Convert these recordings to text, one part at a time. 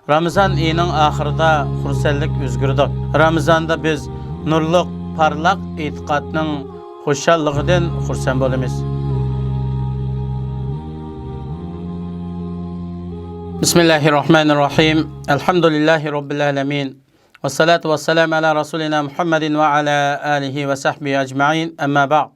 Ramazan ayının ahırda xursandlik özgürdü. Ramazanda biz nurluq, parlaq etiqadning xo'shalligidan xursand bo'lamiz. Bismillahirrahmanirrahim. Elhamdülillahi rabbil alamin. Ve salatu ve selam ala rasulina Muhammedin ve ala alihi ve sahbihi ecmaîn. Amma ba'd.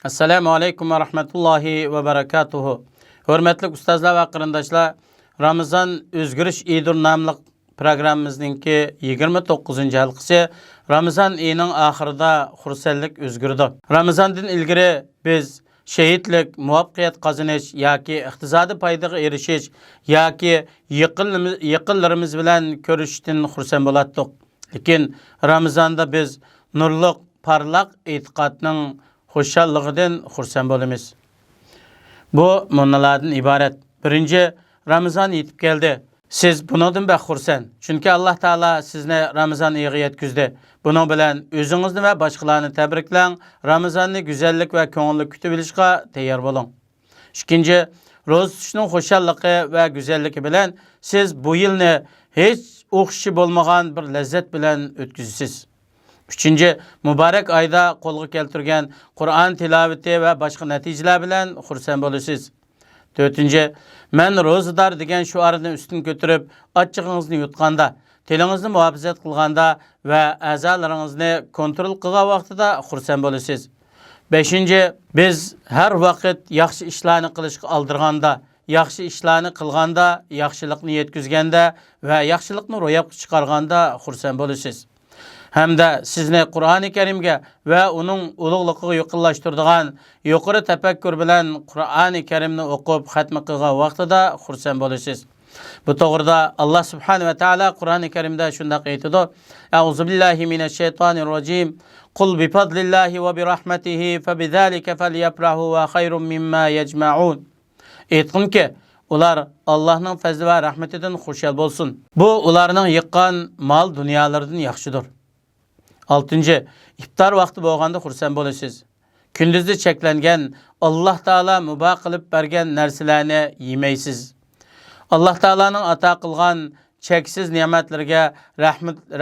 Assalamu alaykum ve rahmetullahi ve berekatuhu. Hürmetli ustazlar ve qarindoshlar, Ramazan Özgürüş İyidir namlı programımızdaki 29. halqısı Ramazan ayının ahırda xursandlik özgürdü. Ramazandan ilgiri biz şehitlik, muvaffaqiyat qazanış yoki iqtisodiy foydaga erishish yoki yaqinlarimiz bilan ko'rishishdan xursand bo'lardik. Lekin Ramazanda biz nurliq, parlaq e'tiqodning xo'shalligidan xursand bo'lamiz. Bu munolardan iborat. Birinchi, Ramazan yetib keldi. Siz bundan xursand. Chunki Alloh taolo sizni Ramazan oyiga yetkazdi. Bunun bilan o'zingizni va boshqalarni tabriklang. Ramazonni go'zallik va ko'ngilli kutib olishga tayyor bo'ling. Ikkinchi, ro'za tutishning xo'shalligi va go'zalligi bilan siz bu yilni hech o'xshi bo'lmagan bir lazzat bilan o'tkazasiz. Uchinchi, muborak oyda qo'lga keltirgan Qur'on tilovati va boshqa natijalar bilan xursand bo'lasiz. Dördüncü, men ro'zador degan shuarni ustun ko'tarib, ochig'ingizni yutganda, tilingizni muhofazat qilganda va a'zolaringizni kontrol qilgan vaqtida xursand bo'lasiz. Beshinchi, biz har vaqt yaxshi ishlarni qilishga aldirganda, yaxshi ishlarni qilganda, yaxshilikni yetkazganda va yaxshilikni ro'yobga chiqarganda xursand bo'lasiz. Hamda sizni Qur'oni Karimga va uning ulug'ligiga yaqinlashtiradigan yuqori tafakkur bilan Qur'oni Karimni o'qib, xatmi qilgan vaqtida xursand bo'lasiz. Bu to'g'rida Alloh subhanahu va taolo Qur'oni Karimda shunday aytadi: "A'udzu billahi minash shaytonir rojim. Qul bi fadlillahi va bi rahmatihi fa bizalika falyafrahu va khayrun mimma yajma'un." Aytqinki, ular Allohning fazli va rahmatidan xushal bo'lsin. Bu ularning yiqqan mol dunyolardan yaxshidir. 6. İftar vaqti bo'lganda xursand bo'lasiz. Kunduzda cheklangan Alloh taolo muboh qilib bergan narsalarni yemaysiz. Alloh taolaning ato qilgan cheksiz ne'matlarga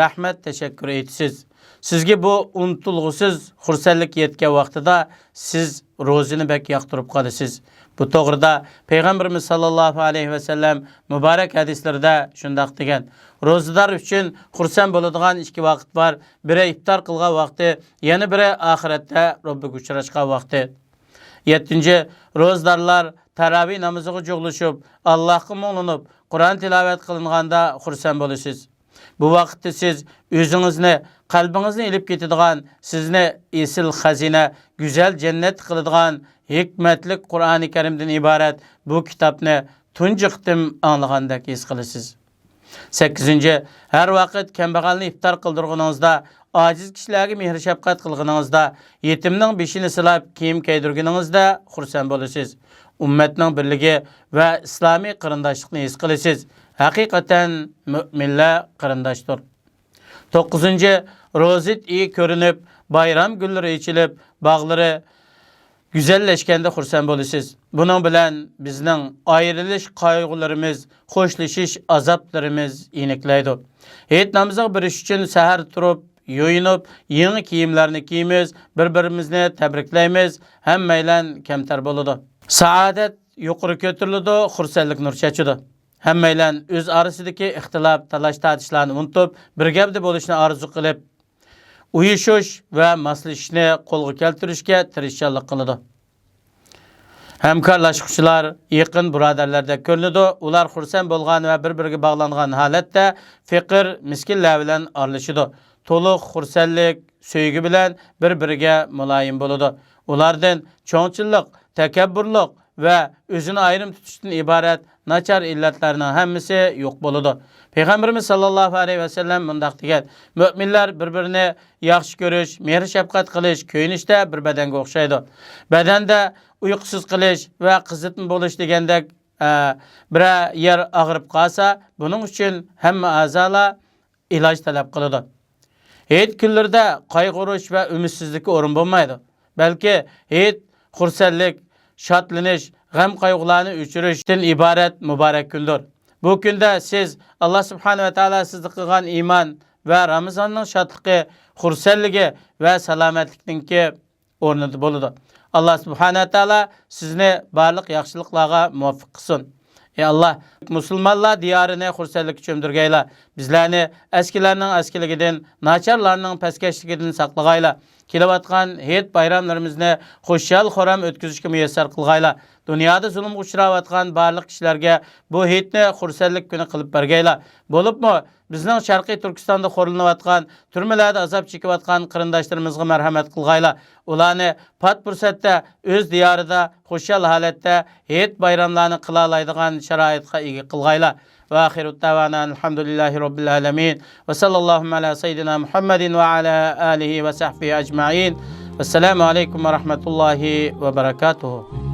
rahmat tashakkur etasiz. Sizga bu unutilg'usiz xursandlik yetgan vaqtida siz ro'zini bek yoqtirib qolasiz. Bu to'g'rida Payg'ambarimiz sallallohu alayhi va sallam muborak hadislarda shunday degan: ro'zador uchun xursand bo'ladigan ikki vaqt bor. Biri iftor qilgan vaqti, yana biri oxiratda Robbiga uchrashgan vaqti. 7. Ro'zadorlar taravih namoziga jo'g'lashib, Allohga mo'linib, Qur'on tilovat qilinganda xursand bo'lasiz. Bu vaqtda siz o'zingizni, qalbingizni ilib ketadigan, sizni esil xazina, go'zal jannat qiladigan hikmatli Qur'oni Karimdan iborat bu kitobni tunji qitim anglagandek his qilasiz. 8. Har vaqt kambag'alni iftor qildirganingizda, ojiz kishilarga mehr shafqat qilganingizda, yetimning beshini silab kiyim kiydirganingizda xursand bo'lasiz. Ummatning birligi va islomiy qarindoshlikni his qilasiz. Haqiqatan mu'minlar qarindoshdir. 9. Ro'zit iyi ko'rinib, bayram gullari ichilib, bog'lari güzelleşkende xursand bo'lasiz. Bunun bilan bizning ayrilish qayg'ularimiz, xo'shlashish azoblarimiz yeniklaydi. Hayit namoziga birish uchun sahar turib, yo'yinib, yangi kiyimlarni kiyimiz, bir-birimizni tabriklaymiz, hammaylan kamtar bo'ladi. Saodat yuqori ko'tariladi, xursandlik nur chachidi. Hammaylan o'z orasidagi ixtilof, talash tortishlarni unutib, birga bo'lishni orzu qilib, uyushish va moslashishni qo'lga keltirishga tirishchilik qiladi. Hamkorlashuvchilar yaqin birodarlardek ko'rinadi. Ular xursand bo'lgan va bir-biriga bog'langan holatda fiqr miskinlar bilan aralashadi. To'liq xursandlik, sevgi bilan bir-biriga muloyim bo'ladi. Ulardan cho'ngchillik, takabburlik va o'zini ayrim tutishdan iborat nachar illatlarning hammasi yo'q bo'ladi. Payg'ambarimiz sallallohu alayhi va sallam mundaq degan: mu'minlar bir-birini yaxshi ko'rish, mehr shafqat qilish, ko'yinishda bir badanga o'xshaydi. Badanda uyqusiz qilish va qizitma bo'lish degandek bir yer og'rib qolsa, buning uchun hamma a'zolar iloj talab qiladi. Hayit kunlarda qayg'urish va umidsizlikka o'rin bo'lmaydi. Balki hayit xursandlik, shodlanish, g'am qayg'ularni o'chirishdan iborat muborak kundir. Bu kunda siz Allah subhanahu va taolo sizga qilgan iymon va Ramazonning shodligi, xursandligi va salomatlikninki o'rnida bo'ladi. Allah subhanahu va taolo sizni barliq yaxshiliklarga muvaffaq qilsin. Ey Allah, musulmonlar diyorini xursandlik cho'mdirgayla. Bizlarni eskilarning eskiligidan, nacharlarning paskashligidan saqlagayla. Kelayotgan Hayit bayramlarimizni xushal xoram o'tkazishga muyassar qilgayla. Dunyoda zulmga uchrayotgan barliq kishilarga bu Hayitni xursandlik kuni qilib bergayla. Bo'libmi bizning Sharqiy Turkistonda xo'rlanayotgan, turmalarda azob chekayotgan qarindoshlarimizga marhamat qilgayla. Ularni pat fursatda o'z diyorida xushal holatda Hayit bayramlarini qila oladigan sharoitga ega qilgayla. Va axiru davana alhamdulillahi robbil alamin va sallallohu ala sayyidina Muhammadin va ala alihi va sahbihi ajma'in. Assalomu alaykum va rahmatullohi va barakatuh.